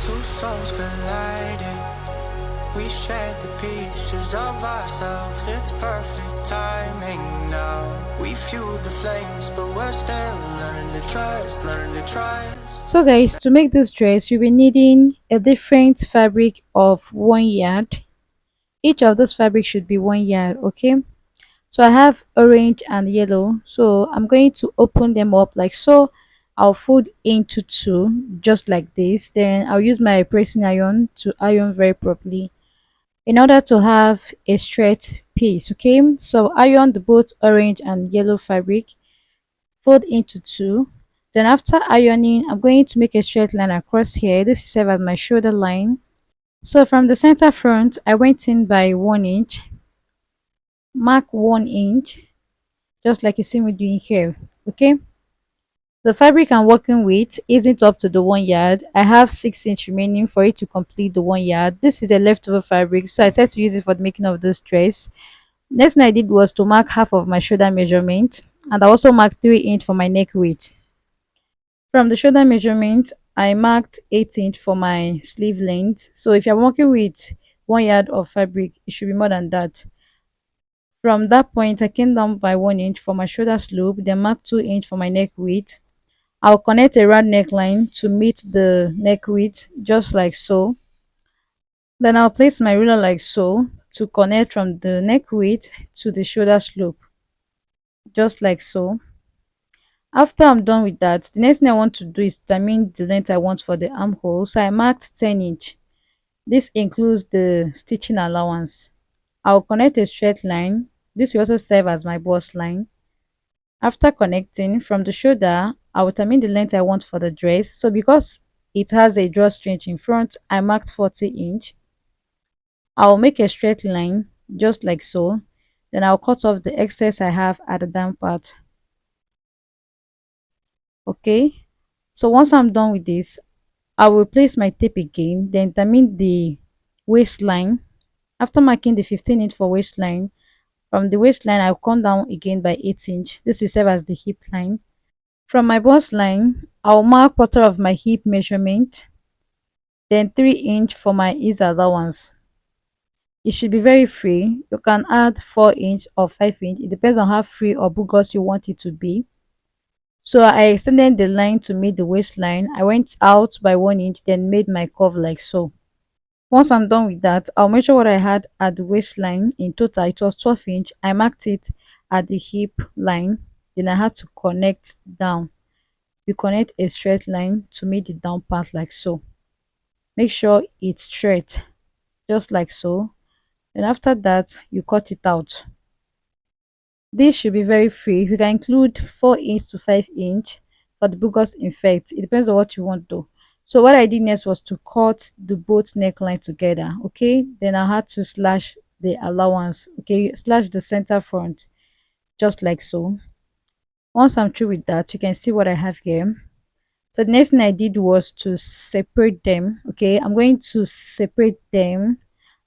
Two souls colliding. We shared the pieces of ourselves. It's perfect timing now. We fueled the flames, but we're still learning to trust, learning to trust. So guys, to make this dress, you'll be needing a different fabric of 1 yard. Each of this fabric should be 1 yard, okay? So I have orange and yellow. So I'm going to open them up like so. I'll fold into two, just like this. Then I'll use my pressing iron to iron very properly in order to have a straight piece, okay? So iron the both orange and yellow fabric, fold into two. Then after ironing, I'm going to make a straight line across here. This will serve as my shoulder line. So from the center front, I went in by 1 inch, mark 1 inch, just like you see me doing here, okay? The fabric I'm working with isn't up to the 1 yard. I have 6 inch remaining for it to complete the 1 yard. This is a leftover fabric, so I decided to use it for the making of this dress. Next thing I did was to mark half of my shoulder measurement, and I also marked 3 inch for my neck width. From the shoulder measurement, I marked 8 inch for my sleeve length. So if you're working with 1 yard of fabric, it should be more than that. From that point, I came down by 1 inch for my shoulder slope, then marked 2 inch for my neck width. I'll connect a round neckline to meet the neck width, just like so. Then I'll place my ruler like so to connect from the neck width to the shoulder slope, just like so. After I'm done with that, the next thing I want to do is determine the length I want for the armhole. So I marked 10 inch. This includes the stitching allowance. I'll connect a straight line. This will also serve as my bust line. After connecting from the shoulder, I will determine the length I want for the dress. So because it has a drawstring in front, I marked 40 inch. I'll make a straight line just like so. Then I'll cut off the excess I have at the down part. Okay. So once I'm done with this, I will place my tape again, then determine the waistline. After marking the 15 inch for waistline, from the waistline I'll come down again by 8 inch. This will serve as the hip line. From my bust line, I'll mark quarter of my hip measurement, then 3 inch for my ease allowance. It should be very free. You can add 4 inch or 5 inch. It depends on how free or bogus you want it to be. So I extended the line to meet the waistline. I went out by 1 inch, then made my curve like so. Once I'm done with that, I'll measure what I had at the waistline. In total, it was 12 inch. I marked it at the hip line. Then I had to connect down. You connect a straight line to meet the down part like so. Make sure it's straight, just like so. And after that, you cut it out. This should be very free. You can include 4 inch to 5 inch for the bogus effect. It depends on what you want though. So what I did next was to cut the both neckline together. Okay, then I had to slash the allowance. Okay, slash the center front, just like so. Once I'm through with that, you can see what I have here. So the next thing I did was to separate them. Okay, I'm going to separate them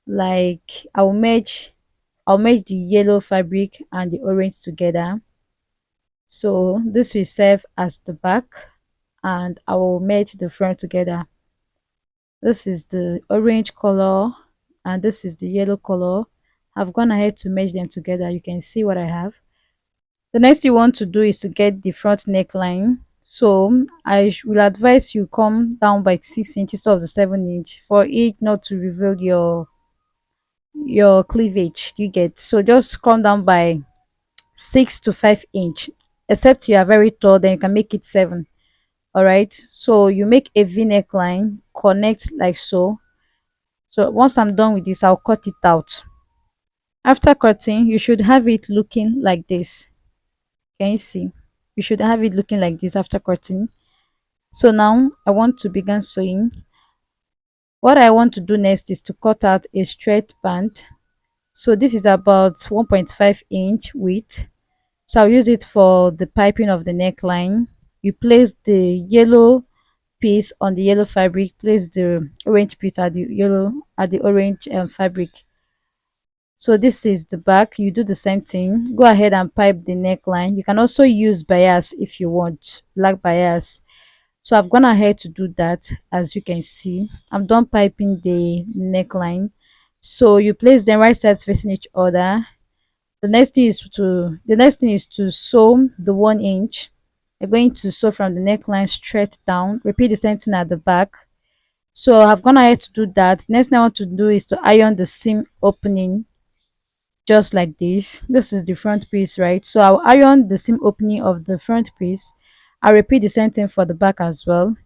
like I'll merge the yellow fabric and the orange together. So this will serve as the back, and I will merge the front together. This is the orange color and this is the yellow color. I've gone ahead to merge them together. You can see what I have. The next you want to do is to get the front neckline. So will advise you come down by 6 inches of the 7 inch for it not to reveal your cleavage. Do you get? So just come down by 6 to 5 inch. Except you are very tall, then you can make it 7. All right. So you make a V neckline, connect like so. So once I'm done with this, I'll cut it out. After cutting, you should have it looking like this. Can you see? You should have it looking like this after cutting. So now I want to begin sewing. What I want to do next is to cut out a straight band. So this is about 1.5 inch width. So I'll use it for the piping of the neckline. You place the yellow piece on the yellow fabric, place the orange piece at the orange fabric. So this is the back. You do the same thing. Go ahead and pipe the neckline. You can also use bias if you want, black bias. So I've gone ahead to do that. As you can see, I'm done piping the neckline. So you place them right sides facing each other. The next thing is to sew the 1 inch. You're going to sew from the neckline straight down. Repeat the same thing at the back. So I've gone ahead to do that. Next thing I want to do is to iron the seam opening, just like this. This is the front piece, right? So I'll iron the seam opening of the front piece. I'll repeat the same thing for the back as well.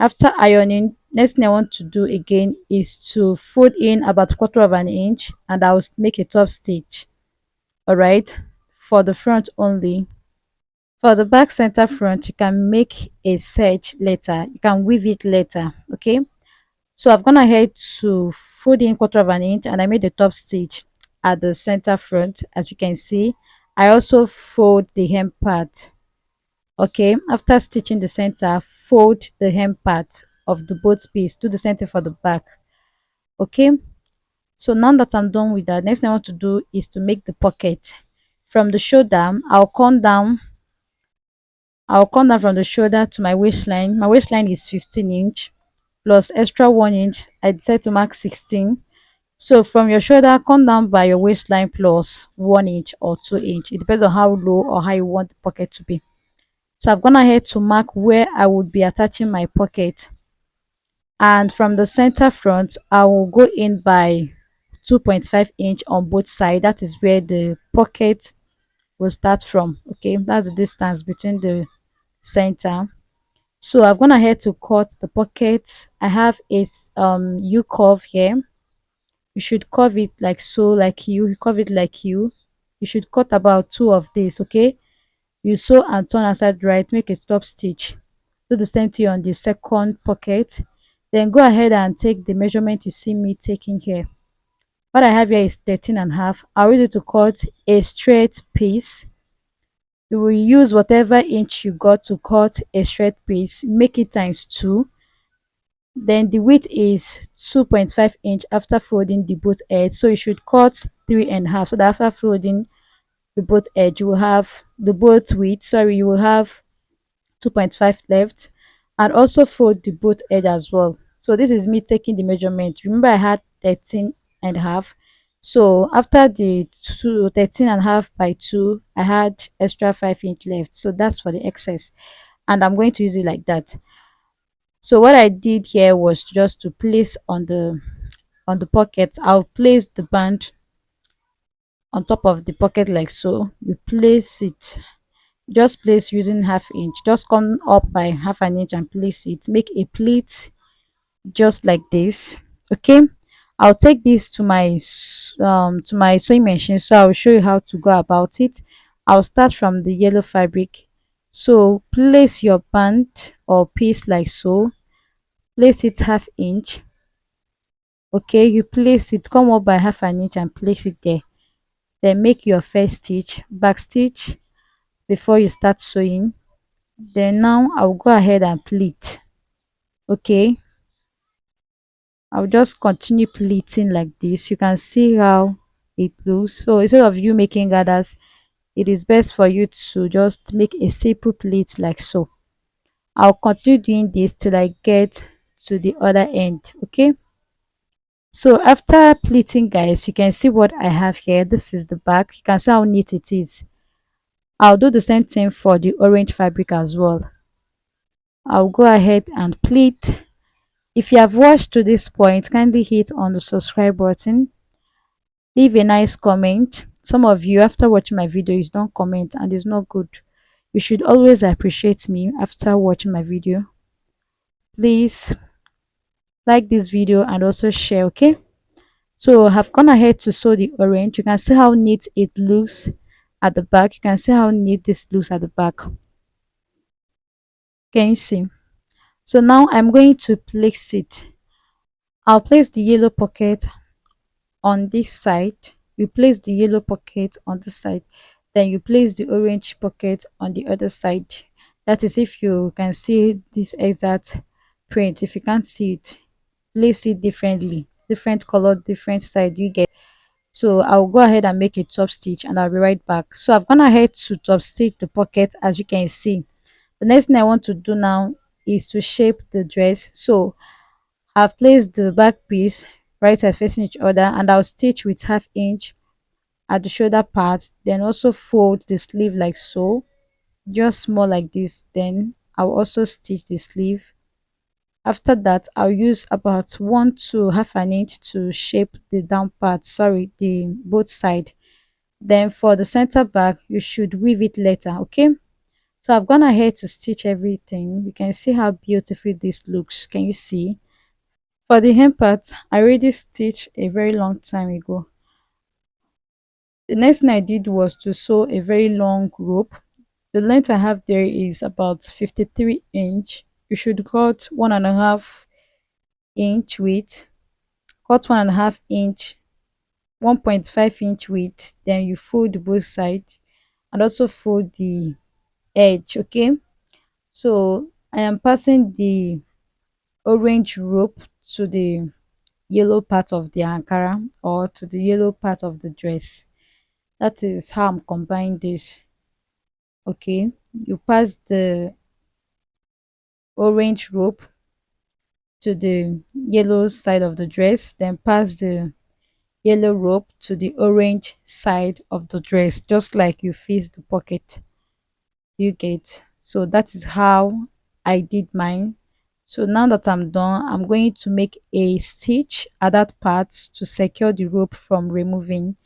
After ironing, next thing I want to do again is to fold in about 1/4 of an inch, and I'll make a top stitch. All right, for the front only. For the back center front, you can make a serge later. You can weave it later. Okay, so I've gone ahead to fold in 1/4 of an inch, and I made the top stitch at the center front. As you can see, I also fold the hem part. Okay, after stitching the center, fold the hem part of the both piece. Do the same thing for the back. Okay, so now that I'm done with that, next thing I want to do is to make the pocket. From the shoulder, I'll come down from the shoulder to my waistline. My waistline is 15 inch plus extra 1 inch. I decided to mark 16. So from your shoulder, come down by your waistline plus 1 inch or 2 inch. It depends on how low or how you want the pocket to be. So I've gone ahead to mark where I would be attaching my pocket. And from the center front, I will go in by 2.5 inch on both sides. That is where the pocket will start from. Okay, that's the distance between the center. So I've gone ahead to cut the pocket. I have a U curve here. You should curve it like so, like you curve it like you should cut about two of these. Okay, you sew and turn aside right, make a stop stitch. Do the same thing on the second pocket. Then go ahead and take the measurement you see me taking here. What I have here is 13 and a half. I want you to cut a straight piece. You will use whatever inch you got to cut a straight piece, make it times 2. Then the width is 2.5 inch after folding the both edge. So you should cut 3 and a half, so that after folding the both edge, you will have the both width, sorry, you will have 2.5 left. And also fold the both edge as well. So this is me taking the measurement. Remember, I had 13 and a half. So after the 13 and a half by 2, I had extra 5 inch left. So that's for the excess, and I'm going to use it like that. So what I did here was just to place on the pocket. I'll place the band on top of the pocket like so. You place it, just place using 1/2 inch. Just come up by 1/2 inch and place it. Make a pleat just like this. Okay, I'll take this to my sewing machine, so I'll show you how to go about it. I'll start from the yellow fabric. So place your band or piece like so. Place it 1/2 inch. Okay, you place it, come up by 1/2 inch and place it there. Then make your first stitch, back stitch, before you start sewing. Then now I'll go ahead and pleat. Okay, I'll just continue pleating like this. You can see how it looks. So instead of you making gathers, it is best for you to just make a simple pleat like so. I'll continue doing this till I get to the other end. Okay, so after pleating, guys, you can see what I have here. This is the back. You can see how neat it is. I'll do the same thing for the orange fabric as well. I'll go ahead and pleat. If you have watched to this point, kindly hit on the subscribe button. Leave a nice comment. Some of you, after watching my video, you don't comment, and it's not good. You should always appreciate me after watching my video. Please like this video and also share. Okay, so I have gone ahead to sew the orange. You can see how neat it looks at the back. You can see how neat this looks at the back. Can you see? So now I'm going to place it. I'll place the yellow pocket on this side. You place the yellow pocket on this side, then you place the orange pocket on the other side. That is, if you can see this exact print. If you can't see it, place it differently, different color, different side, you get. So I'll go ahead and make a top stitch, and I'll be right back. So I've gone ahead to top stitch the pocket. As you can see, the next thing I want to do now is to shape the dress. So I've placed the back piece right side facing each other, and I'll stitch with half inch at the shoulder part, then also fold the sleeve like so, just small like this. Then I'll also stitch the sleeve. After that, I'll use about 1 to half an inch to shape the down part, sorry, the both side. Then for the center back, you should weave it later, okay? So I've gone ahead to stitch everything. You can see how beautiful this looks. Can you see? For the hem part, I already stitched a very long time ago. The next thing I did was to sew a very long rope. The length I have there is about 53 inch. You should cut 1.5 inch width, cut 1.5 inch, 1.5 inch width, then you fold both sides and also fold the edge, okay? So I am passing the orange rope to the yellow part of the ankara or to the yellow part of the dress. That is how I'm combining this. Okay, you pass the orange rope to the yellow side of the dress, then pass the yellow rope to the orange side of the dress, just like you face the pocket. You get? So that is how I did mine. So now that I'm done, I'm going to make a stitch at that part to secure the rope from removing.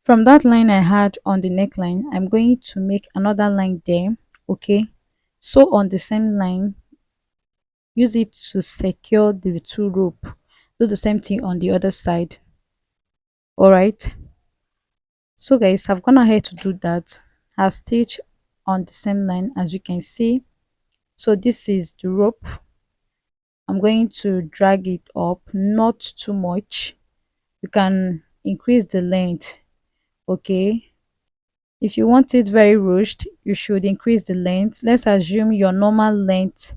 From that line I had on the neckline, I'm going to make another line there, okay? So on the same line, use it to secure the two rope. Do the same thing on the other side. All right. So guys, I've gone ahead to do that. I've stitched on the same line as you can see. So this is the rope. I'm going to drag it up, not too much. You can increase the length, okay? If you want it very ruched, you should increase the length. Let's assume your normal length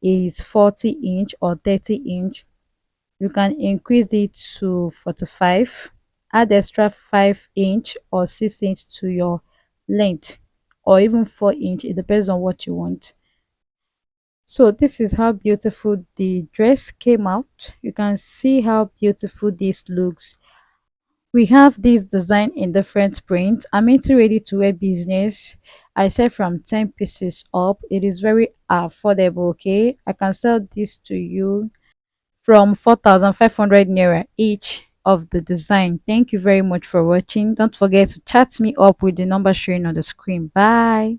is 40 inch or 30 inch. You can increase it to 45, add extra 5 inch or 6 inch to your length, or even 4 inch. It depends on what you want. So this is how beautiful the dress came out. You can see how beautiful this looks. We have this design in different prints. I'm into ready to wear business. I sell from 10 pieces up. It is very affordable, okay? I can sell this to you from 4,500 naira each of the design. Thank you very much for watching. Don't forget to chat me up with the number showing on the screen. Bye.